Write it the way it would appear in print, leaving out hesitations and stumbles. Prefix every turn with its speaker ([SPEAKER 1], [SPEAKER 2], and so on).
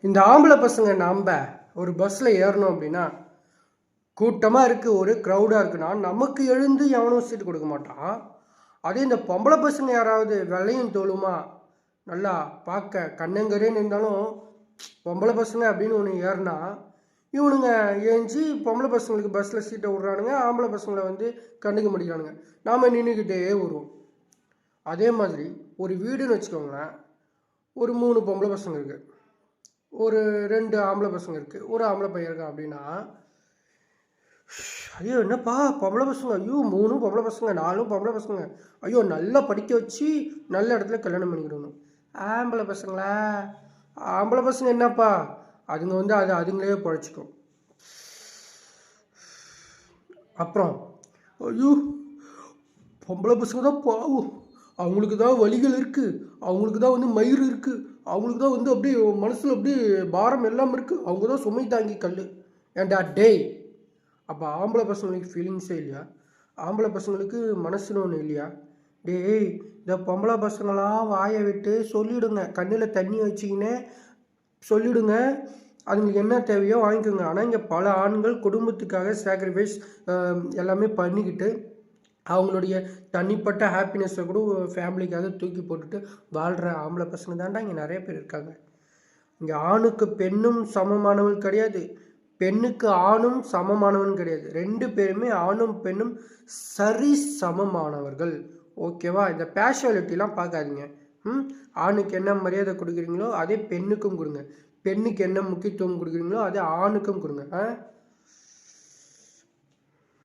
[SPEAKER 1] இந்த ஆம்பளை பசங்க நாம் ஒரு பஸ்ஸில் ஏறணும் அப்படின்னா கூட்டமாக இருக்குது, ஒரு க்ரௌடாக இருக்குன்னா நமக்கு எழுந்து எவனும் சீட்டு கொடுக்க மாட்டான். அதே இந்த பொம்பளை பசங்க யாராவது வெள்ளையும் தோலுமா நல்லா பார்க்க கண்ணங்கரேன்னு இருந்தாலும் பொம்பளை பசங்க அப்படின்னு ஒன்று ஏறினா இவனுங்க ஏஞ்சி பொம்பளை பசங்களுக்கு பஸ்ஸில் சீட்டை விட்றானுங்க, ஆம்பளை பசங்களை வந்து கண்டுக்க முடியானுங்க. நாம் நின்றுக்கிட்டே வருவோம். அதே மாதிரி ஒரு வீடுன்னு வச்சுக்கோங்களேன், ஒரு 3 பொம்பளை பசங்க இருக்குது, ஒரு 2 ஆம்பளை பசங்க இருக்குது, ஒரு ஆம்பளை பையன் இருக்கான் அப்படின்னா, ஐயோ என்னப்பா பொம்பளை பசங்க, ஐயோ 3 பொம்பளை பசங்க 4 பொம்பளை பசங்க, ஐயோ நல்லா படிக்க வச்சு நல்ல இடத்துல கல்யாணம் பண்ணிக்கிடணும். ஆம்பளை பசங்களா, ஆம்பளை பசங்க என்னப்பா அதுங்க வந்து அது அதுங்களே பழச்சிக்கும். அப்புறம் ஐயோ பொம்பளை பசங்க தான் பாவம், அவங்களுக்கு தான் வலிகள் இருக்குது, அவங்களுக்கு தான் வந்து மயிர் இருக்குது, அவங்களுக்கு தான் வந்து அப்படியே மனசில் அப்படியே பாரம் எல்லாம் இருக்குது, அவங்க தான் சுமை தாங்கி கல். ஏன்டா டேய், அப்போ ஆம்பளை பசங்களுக்கு ஃபீலிங்ஸே இல்லையா? ஆம்பளை பசங்களுக்கு மனசுன்னு ஒன்று இல்லையா? டேய், இந்த பொம்பளை பசங்களாம் வாயை விட்டு சொல்லிவிடுங்க, கண்ணில் தண்ணி வச்சிக்கின்னு சொல்லிவிடுங்க, அதுங்களுக்கு என்ன தேவையோ வாங்கிக்கோங்க. ஆனால் இங்கே பல ஆண்கள் குடும்பத்துக்காக சாக்ரிஃபைஸ் எல்லாமே பண்ணிக்கிட்டு அவங்களுடைய தனிப்பட்ட ஹாப்பினஸை கூட ஃபேமிலிக்காக தூக்கி போட்டுட்டு வாழ்கிற ஆம்பளை பசங்க தாண்டா இங்கே நிறைய பேர் இருக்காங்க. இங்கே ஆணுக்கு பெண்ணும் சமமானவள் கிடையாது, பெண்ணுக்கு ஆணும் சமமானவன் கிடையாது. 2 பேருமே ஆணும் பெண்ணும் சரி சமமானவர்கள். ஓகேவா? இந்த பேஷுவாலிட்டிலாம் பார்க்காதீங்க. ஆணுக்கு என்ன மரியாதை கொடுக்குறீங்களோ அதே பெண்ணுக்கும் கொடுங்க, பெண்ணுக்கு என்ன முக்கியத்துவம் கொடுக்குறீங்களோ அதே ஆணுக்கும் கொடுங்க.